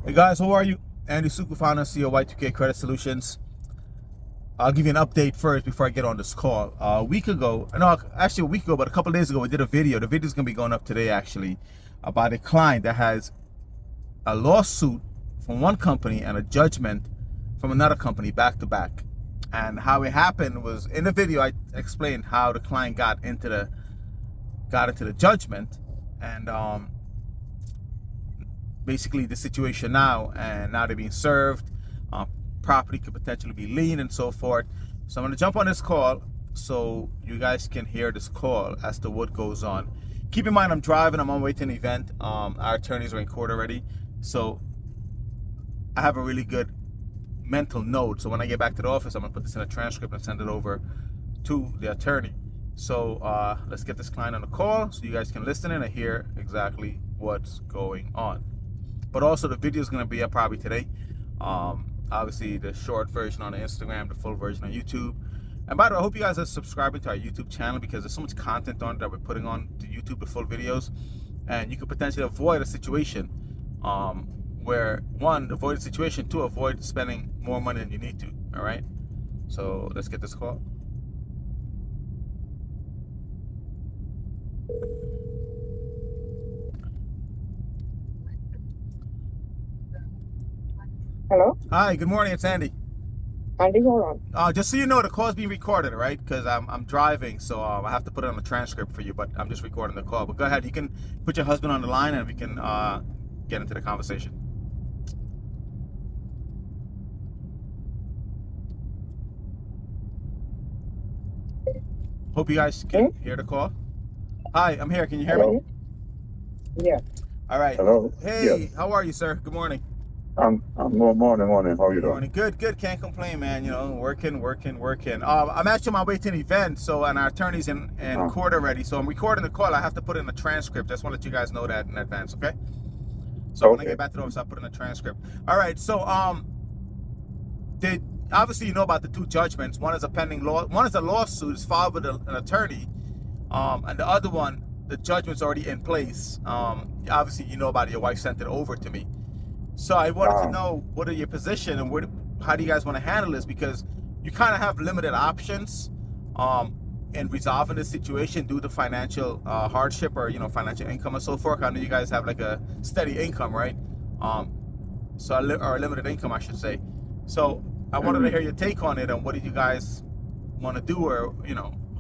Hey guys, how are you? Andy Suku, founder and CEO Y2K Credit Solutions. I'll give you an update first before I get on this call. A week ago, but a couple of days ago, we did a video. The video is going to be going up today, actually, about a client that has a lawsuit from one company and a judgment from another company back to back. And how it happened was, in the video, I explained how the client got into the judgment, and basically the situation now, and now they're being served. Property could potentially be lien and so forth. So I'm going to jump on this call so you guys can hear this call as to what goes on. Keep in mind, I'm driving. I'm on my way to an event. Our attorneys are in court already, so I have a really good mental note. So when I get back to the office, I'm going to put this in a transcript and send it over to the attorney. So let's get this client on the call so you guys can listen in and hear exactly what's going on. But also the video is going to be up probably today. Obviously the short version on Instagram, the full version on YouTube. And by the way, I hope you guys are subscribing to our YouTube channel, because there's so much content on it that we're putting on to YouTube, the full videos. And you could potentially avoid a situation where, one, avoid a situation, two, avoid spending more money than you need to. All right, so let's get this call. Hello? Hi, good morning, it's Andy. Andy, hold on. Just so you know, the call is being recorded, right? Because I'm driving, so I have to put it on the transcript for you, but I'm just recording the call. But go ahead, you can put your husband on the line and we can get into the conversation. Hope you guys can hear the call. Hi, I'm here. Can you hear me? Yeah. All right. Hello. Hey, Yes. How are you, sir? Good morning. I'm morning. How are you doing? Morning. Good. Can't complain, man. You know, working. I'm actually on my way to an event, and our attorney's in court already. So I'm recording the call. I have to put in a transcript. Just want to let you guys know that in advance, okay? So when I get back to the office, I'll put in a transcript. All right. So obviously you know about the two judgments. One is a pending law. One is a lawsuit. It's filed with an attorney, and the other one, the judgment's already in place. Obviously you know about it. Your wife sent it over to me. So I wanted to know, what are your position and how do you guys want to handle this? Because you kind of have limited options in resolving this situation due to financial hardship or, financial income and so forth. I know you guys have like a steady income, right? Or a limited income, I should say. So I wanted to hear your take on it and what do you guys want to do, or,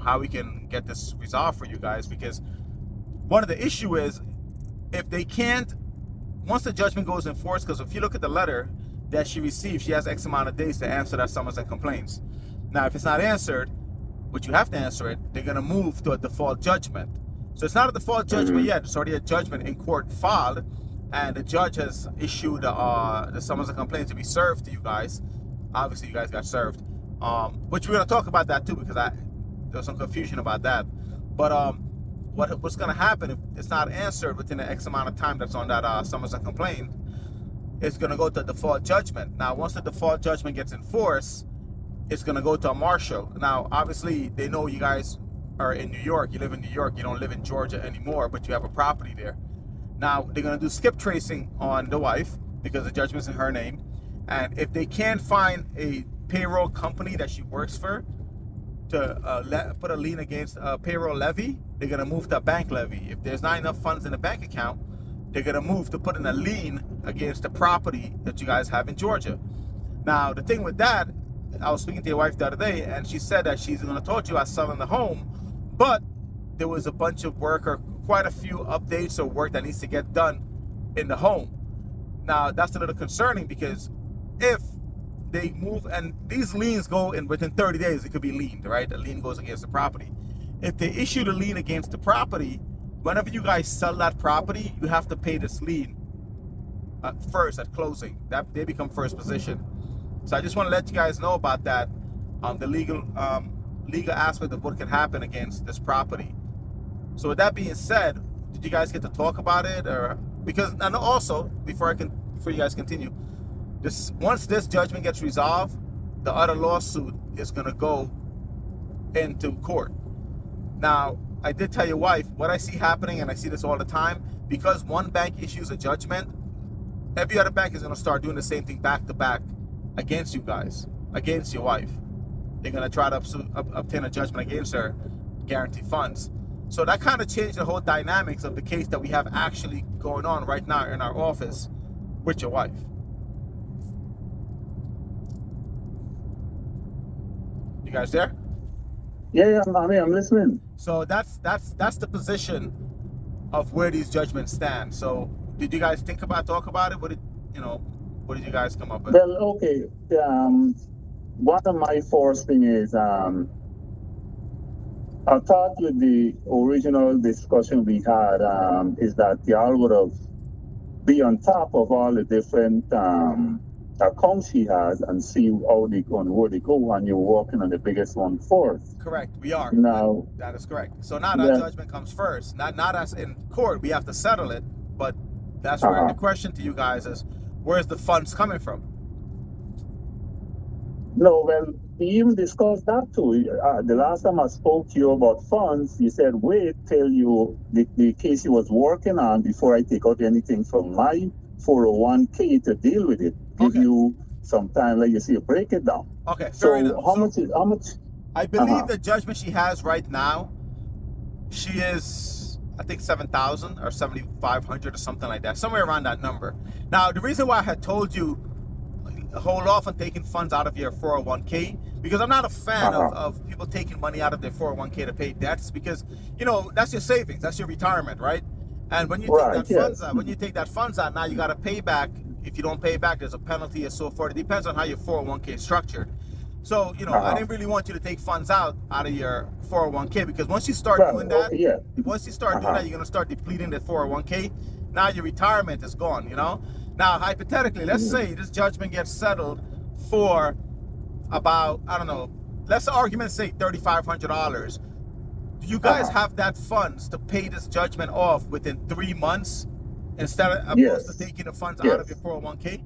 how we can get this resolved for you guys. Because one of the issue is, if they can't, once the judgment goes in force, because if you look at the letter that she received, she has X amount of days to answer that summons and complaints. Now, if it's not answered, which you have to answer it, they're going to move to a default judgment. So it's not a default judgment yet. It's already a judgment in court filed, and the judge has issued the summons and complaints to be served to you guys. Obviously, you guys got served, which we're going to talk about that too, because there's some confusion about that. But what's going to happen if it's not answered within the X amount of time that's on that summons and complaint? It's going to go to default judgment. Now, once the default judgment gets enforced, it's going to go to a marshal. Now, obviously, they know you guys are in New York. You live in New York. You don't live in Georgia anymore, but you have a property there. Now, they're going to do skip tracing on the wife because the judgment's in her name. And if they can't find a payroll company that she works for to put a lien against a payroll levy, they're going to move to a bank levy. If there's not enough funds in the bank account, they're going to move to put in a lien against the property that you guys have in Georgia. Now, the thing with that, I was speaking to your wife the other day, and she said that she's going to talk to you about selling the home, but there was a bunch of work, or quite a few updates or work that needs to get done in the home. Now, that's a little concerning, because if they move, and these liens go in within 30 days, it could be liened, right? The lien goes against the property. If they issue the lien against the property, whenever you guys sell that property, you have to pay this lien first at closing. That they become first position. So I just want to let you guys know about that, the legal aspect of what can happen against this property. So with that being said, did you guys get to talk about it, or because, and also before you guys continue, once this judgment gets resolved, the other lawsuit is going to go into court. Now, I did tell your wife what I see happening, and I see this all the time, because one bank issues a judgment, every other bank is going to start doing the same thing back to back against you guys, against your wife. They're going to try to obtain a judgment against her, guarantee funds. So that kind of changed the whole dynamics of the case that we have actually going on right now in our office with your wife. You guys there? Yeah, I'm listening. So that's the position of where these judgments stand. So did you guys talk about it? What did you guys come up with? Well, okay. One of my first thing is I thought with the original discussion we had is that y'all would have be on top of all the different accounts she has and see how they go and where they go, and you're working on the biggest one first. Correct, we are. Now that is correct. So now that judgment comes first. Not as in court, we have to settle it, but that's where the question to you guys is, where's the funds coming from? No, well, we even discussed that too. The last time I spoke to you about funds, you said wait till the case you was working on before I take out anything from my 401k to deal with it. Give you some time, let you see, break it down. Okay, so fair enough. How much? I believe the judgment she has right now, she is, I think 7,000 or 7,500 or something like that, somewhere around that number. Now, the reason why I had told you hold off on taking funds out of your 401k, because I'm not a fan of people taking money out of their 401k to pay debts, because that's your savings, that's your retirement, right? And when you take that funds out, when you take that funds out, now you got to pay back. If you don't pay back, there's a penalty and so forth. It depends on how your 401k is structured. So I didn't really want you to take funds out of your 401k, because once you start doing that, once you start doing that, you're gonna start depleting the 401k. Now your retirement is gone. Now, hypothetically, let's say this judgment gets settled for about, I don't know, let's say argument say $3,500. Do you guys have that funds to pay this judgment off within 3 months instead of opposed to taking the funds out of your 401k?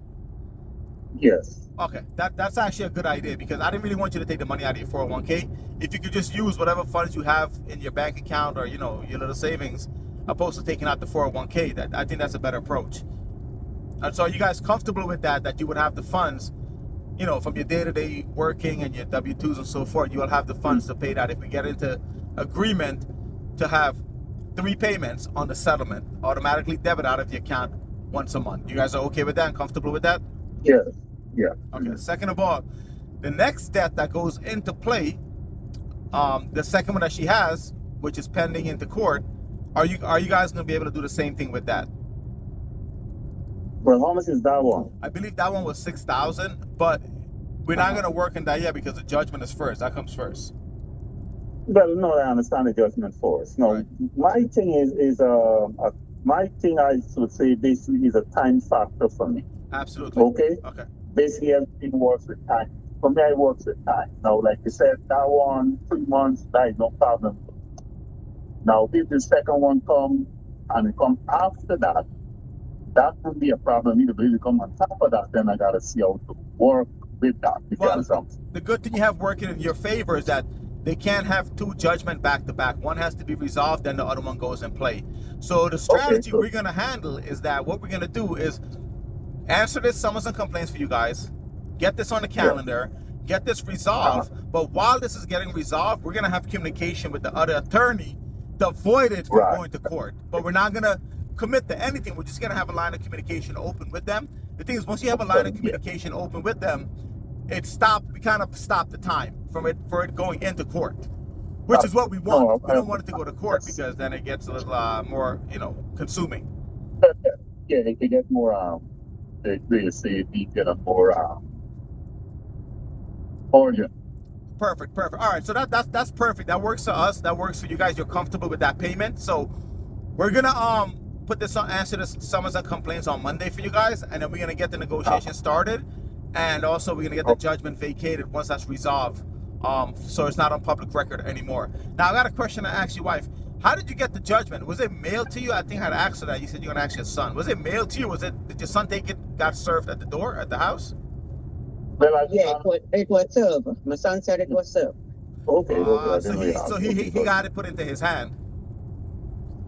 Yes. Okay, that's actually a good idea, because I didn't really want you to take the money out of your 401k. If you could just use whatever funds you have in your bank account or your little savings, opposed to taking out the 401k, I think that's a better approach. And so are you guys comfortable with that you would have the funds, from your day-to-day working and your W-2s and so forth, you will have the funds to pay that if we get into agreement to have 3 payments on the settlement automatically debit out of the account once a month? You guys are okay with that and comfortable with that? Yes. Yeah. Okay. Second of all, the next debt that goes into play, the second one that she has, which is pending into court, are you guys going to be able to do the same thing with that? Well, how much is that one? I believe that one was 6,000, but we're not going to work on that yet because the judgment is first. That comes first. Well, no, I understand the judgment first. No, my thing is my thing, I should say, basically is a time factor for me. Absolutely. Okay. Basically, everything works with time. For me, I works with time. Now, like you said, that one 3 months, that is no problem. Now, if the second one comes and it comes after that, that would be a problem. Either if it come on top of that, then I gotta see how to work with that. Because the good thing you have working in your favor is that they can't have 2 judgments back to back. One has to be resolved, then the other one goes in play. So the strategy we're gonna handle is that what we're gonna do is answer this summons and complaints for you guys, get this on the calendar, get this resolved. But while this is getting resolved, we're gonna have communication with the other attorney to avoid it from going to court. But we're not gonna commit to anything. We're just gonna have a line of communication open with them. The thing is, once you have a line of communication open with them, we kind of stop the time for it going into court, which is what we want. We don't want it to go to court because then it gets a little more consuming. Yeah, it can get more they say it get a more origin. Perfect. All right, so that's perfect. That works for us. That works for you guys. You're comfortable with that payment. So we're gonna put this on, answer the summons and complaints on Monday for you guys, and then we're gonna get the negotiation started, and also we're gonna get the judgment vacated once that's resolved. So it's not on public record anymore. Now I got a question to ask your wife. How did you get the judgment? Was it mailed to you? I think I had asked her that. You said you're gonna ask your son. Was it mailed to you? Did your son take it? Got served at the door at the house? Well, it was served. My son said it was served. Okay. So he got it put into his hand.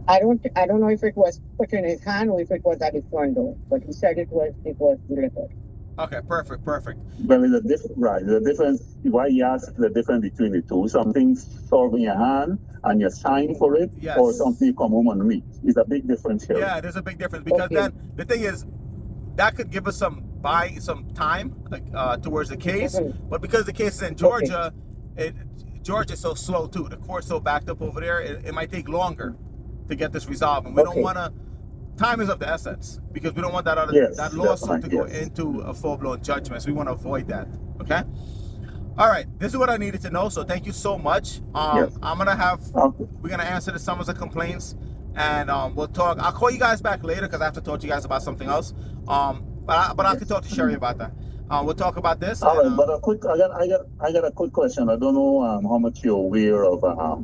I don't know if it was put in his hand or if it was at his front door, but he said it was delivered. Okay, perfect. Well, it's a different, right? The difference, why you ask the difference between the two. Something's solved in your hand and you sign for it, Yes. or something you come home and meet. It's a big difference here. Yeah, there's a big difference because Okay. then the thing is that could give us some time towards the case, Mhm. but because the case is in Georgia, Georgia's so slow too. The court's so backed up over there, it might take longer to get this resolved, and we don't Okay. want to. Time is of the essence because we don't want that Yes, that lawsuit to go definitely, yes. into a full-blown judgment. So we want to avoid that. Okay. All right. This is what I needed to know. So thank you so much. Yes. I'm gonna have Okay. we're gonna answer the summons and complaints, and we'll talk. I'll call you guys back later because I have to talk to you guys about something else. But I could talk to Sherry about that. We'll talk about this. All and, right, but I got a quick question. I don't know how much you're aware of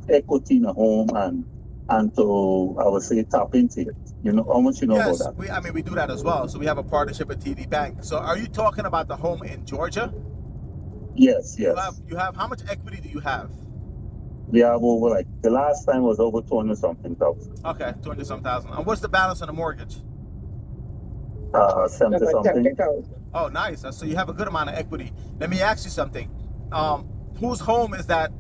equity in a home and to, I would say, tap into it. You know how much you know yes, about that? we do that as well. So we have a partnership with TD Bank. So are you talking about the home in Georgia? Yes, You yes. have how much equity do you have? We have over, like, the last time was over 200 something thousand. Okay, 200 some thousand. And what's the balance on the mortgage? 70 About something. 70,000. Oh, nice. So you have a good amount of equity. Let me ask you something. Whose home is that?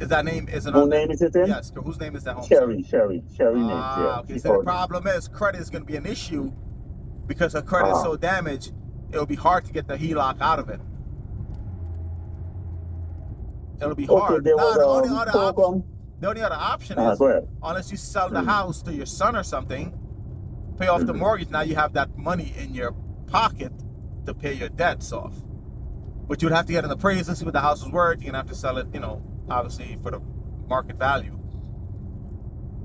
Is that name? Is it Whose on there? name is it in? Yes. Whose name is that home? Sherry names, Ah, yeah. okay. So the problem is credit is going to be an issue because her credit is so damaged. It'll be hard to get the HELOC out of it. It'll be Okay, hard. there Now, was the a only other option, program. the only other option is Go ahead. unless you sell the house to your son or something, pay off the mortgage. Now you have that money in your pocket to pay your debts off. But you'd have to get an appraisal, see what the house is worth. You're gonna have to sell it, obviously for the market value.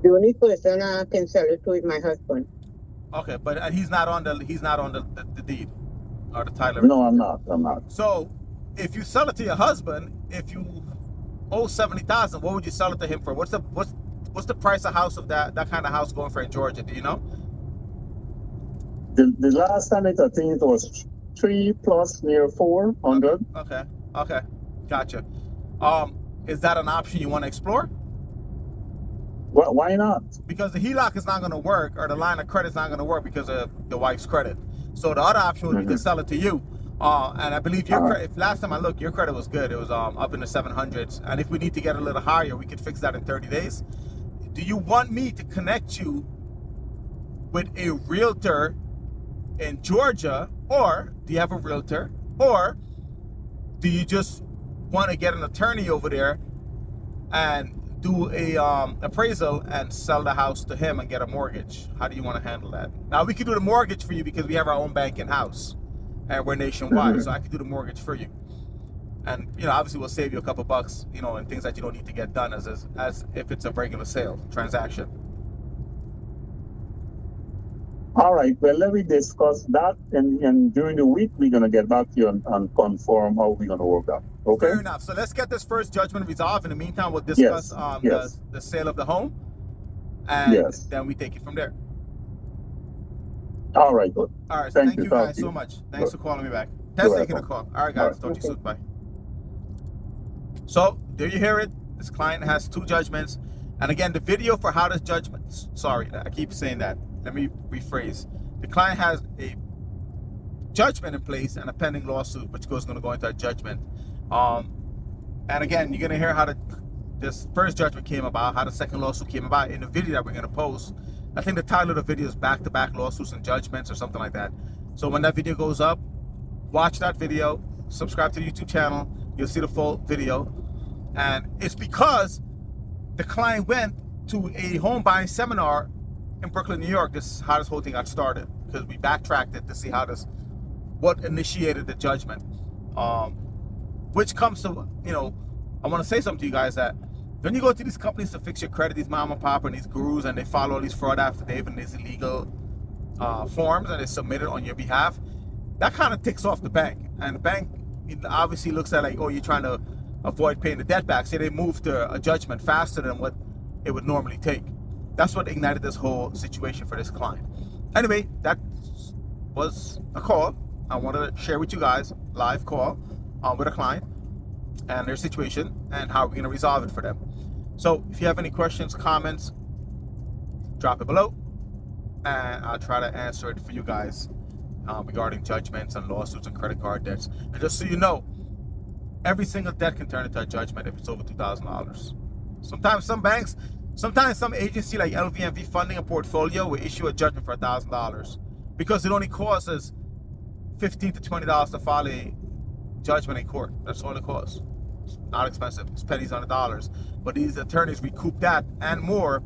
The only person I can sell it to is my husband. Okay, but he's not on the deed or the title. No, I'm not. So if you sell it to your husband, if you owe 70,000, what would you sell it to him for? What's the price of house of that kind of house going for in Georgia? Do you know? The last time I think it was 3 plus near 400. Okay, gotcha. Is that an option you want to explore? Well, why not? Because the HELOC is not going to work, or the line of credit is not going to work because of the wife's credit. So the other option would be to sell it to you. And I believe your credit, last time I looked, your credit was good. It was up in the 700s. And if we need to get a little higher, we could fix that in 30 days. Do you want me to connect you with a realtor in Georgia, or do you have a realtor, or do you just want to get an attorney over there and do a appraisal and sell the house to him and get a mortgage? How do you want to handle that? Now we can do the mortgage for you because we have our own bank in house and we're nationwide, so I can do the mortgage for you. And obviously we'll save you a couple bucks, and things that you don't need to get done as if it's a regular sale transaction. All right, well, let me discuss that, and during the week, we're going to get back to you and confirm how we're going to work that. Okay? Fair enough. So let's get this first judgment resolved. In the meantime, we'll discuss the sale of the home, and then we take it from there. All right, good. All right, so thank you guys so much. Thanks for calling me back. Thanks for taking the call. All right, guys, talk to you soon. Bye. So there you hear it. This client has 2 judgments. And again, the video for how this judgment, sorry, I keep saying that. Let me rephrase. The client has a judgment in place and a pending lawsuit, which is going to go into a judgment. And again, you're going to hear how this first judgment came about, how the second lawsuit came about in the video that we're going to post. I think the title of the video is Back-to-Back Lawsuits and Judgments or something like that. So when that video goes up, watch that video, subscribe to the YouTube channel, you'll see the full video. And it's because the client went to a home buying seminar in Brooklyn, New York. This is how this whole thing got started, because we backtracked it to see what initiated the judgment. Which comes to, I want to say something to you guys that when you go to these companies to fix your credit, these mom and pop and these gurus, and they follow all these fraud affidavits and these illegal forms, and they submit it on your behalf, that kind of ticks off the bank. And the bank obviously looks at like, oh, you're trying to avoid paying the debt back. So they moved to a judgment faster than what it would normally take. That's what ignited this whole situation for this client. Anyway, that was a call. I wanted to share with you guys, live call with a client and their situation and how we're going to resolve it for them. So if you have any questions, comments, drop it below, and I'll try to answer it for you guys regarding judgments and lawsuits and credit card debts. And just so you know, every single debt can turn into a judgment if it's over $2,000. Sometimes some agency like LVMV Funding a Portfolio will issue a judgment for $1,000 because it only costs us $15 to $20 to file a judgment in court. That's all it costs. It's not expensive. It's pennies on the dollars. But these attorneys recoup that and more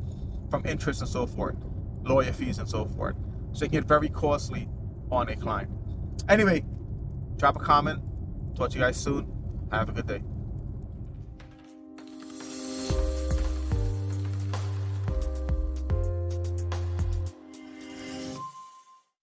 from interest and so forth, lawyer fees and so forth. So it can get very costly on a client. Anyway, drop a comment. Talk to you guys soon. Have a good day.